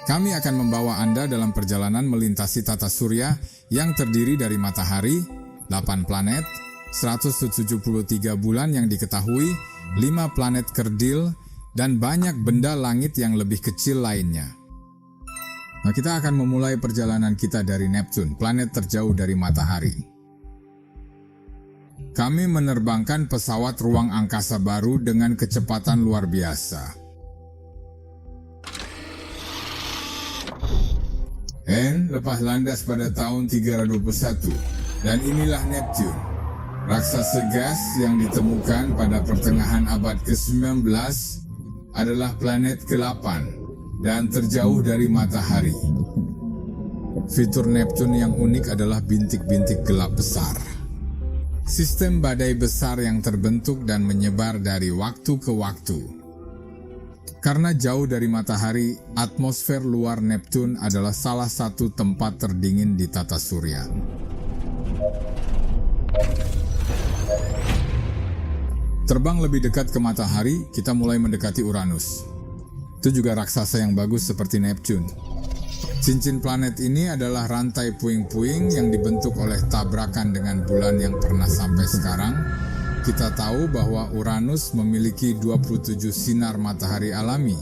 Kami akan membawa Anda dalam perjalanan melintasi tata surya yang terdiri dari matahari, 8 planet, 173 bulan yang diketahui, 5 planet kerdil, dan banyak benda langit yang lebih kecil lainnya. Nah, kita akan memulai perjalanan kita dari Neptune, planet terjauh dari matahari. Kami menerbangkan pesawat ruang angkasa baru dengan kecepatan luar biasa. Lepas landas pada tahun 321, dan inilah Neptune, raksasa gas yang ditemukan pada pertengahan abad ke-19, adalah planet ke-8 dan terjauh dari matahari. Fitur Neptune yang unik adalah bintik-bintik gelap besar. Sistem badai besar yang terbentuk dan menyebar dari waktu ke waktu. Karena jauh dari matahari, atmosfer luar Neptune adalah salah satu tempat terdingin di tata surya. Terbang lebih dekat ke matahari, kita mulai mendekati Uranus. Itu juga raksasa yang bagus seperti Neptune. Cincin planet ini adalah rantai puing-puing yang dibentuk oleh tabrakan dengan bulan yang pernah sampai sekarang. Kita tahu bahwa Uranus memiliki 27 sinar matahari alami.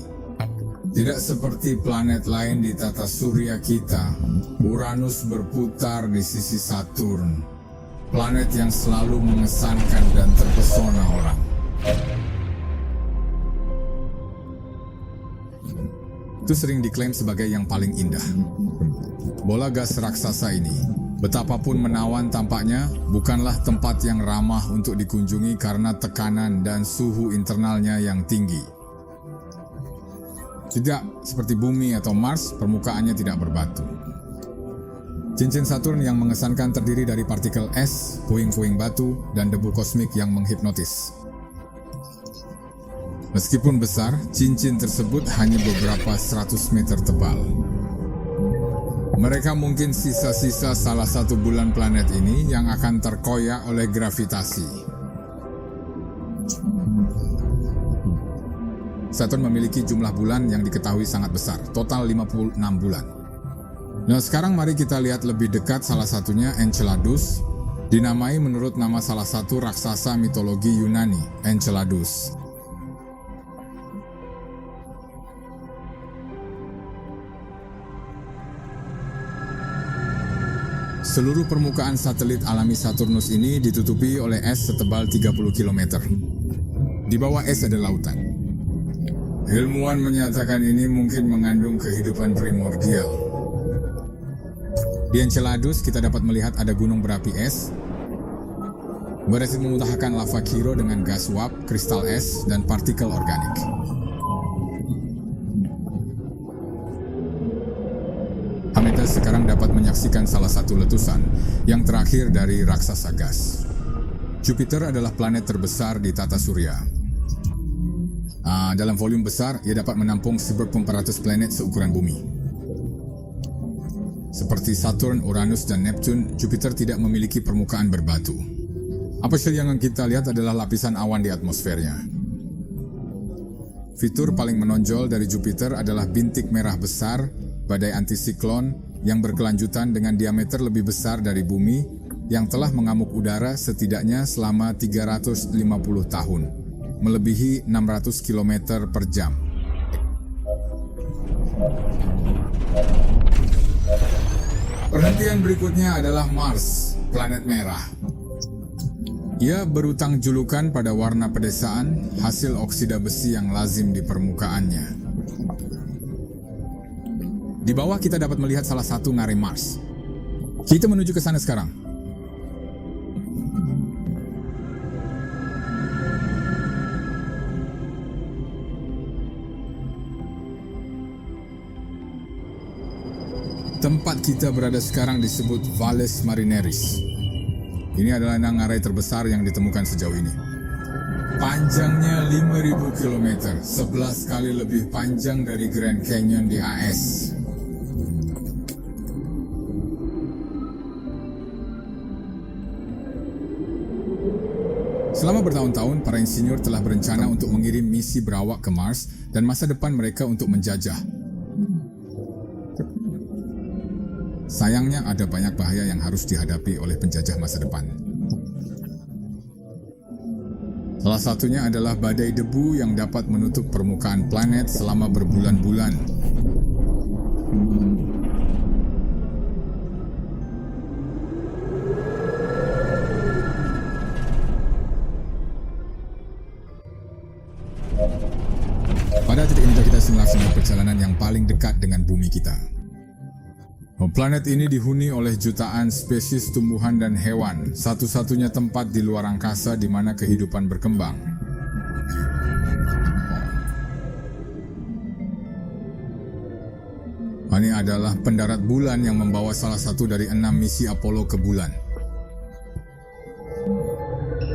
Tidak seperti planet lain di tata surya kita, Uranus berputar di sisi Saturn, planet yang selalu mengesankan dan terpesona orang. Itu sering diklaim sebagai yang paling indah. Bola gas raksasa ini, betapapun menawan tampaknya, bukanlah tempat yang ramah untuk dikunjungi karena tekanan dan suhu internalnya yang tinggi. Tidak seperti bumi atau Mars, permukaannya tidak berbatu. Cincin Saturn yang mengesankan terdiri dari partikel es, puing-puing batu, dan debu kosmik yang menghipnotis. Meskipun besar, cincin tersebut hanya beberapa 100 meter tebal. Mereka mungkin sisa-sisa salah satu bulan planet ini yang akan terkoyak oleh gravitasi. Saturn memiliki jumlah bulan yang diketahui sangat besar, total 56 bulan. Nah, sekarang mari kita lihat lebih dekat salah satunya Enceladus, dinamai menurut nama salah satu raksasa mitologi Yunani, Enceladus. Seluruh permukaan satelit alami Saturnus ini ditutupi oleh es setebal 30 km. Di bawah es ada lautan. Ilmuwan menyatakan ini mungkin mengandung kehidupan primordial. Di Enceladus kita dapat melihat ada gunung berapi es, berhasil memuntahkan lava Kiro dengan gas uap, kristal es, dan partikel organik. Kita sekarang dapat menyaksikan salah satu letusan yang terakhir dari raksasa gas. Jupiter adalah planet terbesar di tata surya. Dalam volume besar, ia dapat menampung 1.400 planet seukuran bumi. Seperti Saturn, Uranus, dan Neptune, Jupiter tidak memiliki permukaan berbatu. Apa saja yang kita lihat adalah lapisan awan di atmosfernya. Fitur paling menonjol dari Jupiter adalah bintik merah besar, badai antisiklon yang berkelanjutan dengan diameter lebih besar dari bumi yang telah mengamuk udara setidaknya selama 350 tahun, melebihi 600 km per jam. Perhentian berikutnya adalah Mars, planet merah. Ia berutang julukan pada warna pedesaan, hasil oksida besi yang lazim di permukaannya. Di bawah kita dapat melihat salah satu ngarim Mars. Kita menuju ke sana sekarang. Tempat kita berada sekarang disebut Valles Marineris. Ini adalah ngarai terbesar yang ditemukan sejauh ini. Panjangnya 5.000 km, 11 kali lebih panjang dari Grand Canyon di AS. Selama bertahun-tahun, para insinyur telah berencana untuk mengirim misi berawak ke Mars dan masa depan mereka untuk menjajah. Sayangnya ada banyak bahaya yang harus dihadapi oleh penjajah masa depan. Salah satunya adalah badai debu yang dapat menutup permukaan planet selama berbulan-bulan. Pada titik ini kita simulasi perjalanan yang paling dekat dengan bumi kita. Planet ini dihuni oleh jutaan spesies tumbuhan dan hewan, satu-satunya tempat di luar angkasa di mana kehidupan berkembang. Ini adalah pendarat bulan yang membawa salah satu dari 6 misi Apollo ke bulan.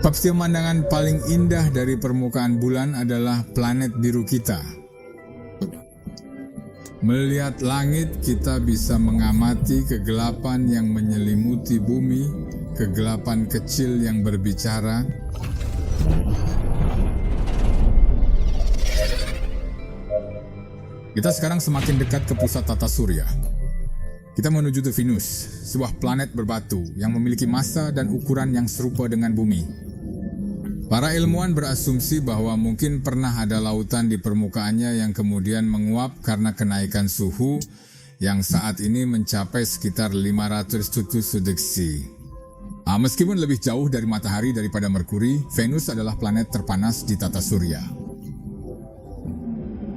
Pemandangan paling indah dari permukaan bulan adalah planet biru kita. Melihat langit, kita bisa mengamati kegelapan yang menyelimuti bumi, kegelapan kecil yang berbicara. Kita sekarang semakin dekat ke pusat tata surya. Kita menuju ke Venus, sebuah planet berbatu yang memiliki massa dan ukuran yang serupa dengan bumi. Para ilmuwan berasumsi bahwa mungkin pernah ada lautan di permukaannya yang kemudian menguap karena kenaikan suhu yang saat ini mencapai sekitar 500 seudiksi. Meskipun lebih jauh dari matahari daripada Merkuri, Venus adalah planet terpanas di tata surya.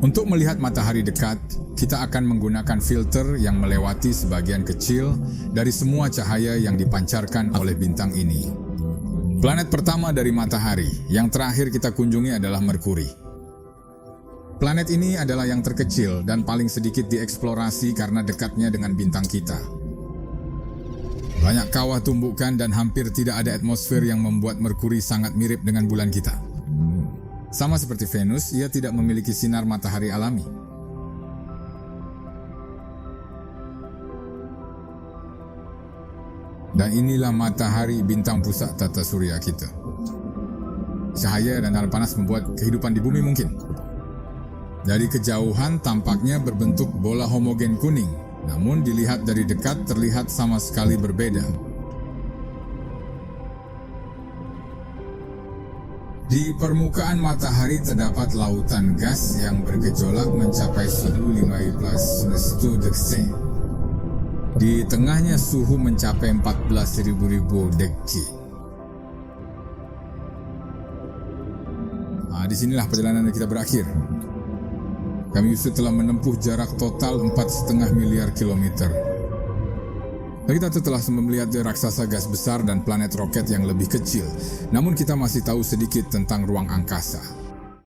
Untuk melihat matahari dekat, kita akan menggunakan filter yang melewati sebagian kecil dari semua cahaya yang dipancarkan oleh bintang ini. Planet pertama dari matahari, yang terakhir kita kunjungi adalah Merkuri. Planet ini adalah yang terkecil dan paling sedikit dieksplorasi karena dekatnya dengan bintang kita. Banyak kawah tumbukan dan hampir tidak ada atmosfer yang membuat Merkuri sangat mirip dengan bulan kita. Sama seperti Venus, ia tidak memiliki sinar matahari alami. Dan inilah matahari, bintang pusat tata surya kita. Cahaya dan awan panas membuat kehidupan di bumi mungkin. Dari kejauhan tampaknya berbentuk bola homogen kuning, namun dilihat dari dekat terlihat sama sekali berbeda. Di permukaan matahari terdapat lautan gas yang bergejolak mencapai suhu 15 seudiksi. Di tengahnya suhu mencapai 14.000 dekci. Disinilah perjalanan kita berakhir. Kami telah menempuh jarak total 4,5 miliar kilometer. Dan kita telah melihat raksasa gas besar dan planet roket yang lebih kecil. Namun kita masih tahu sedikit tentang ruang angkasa.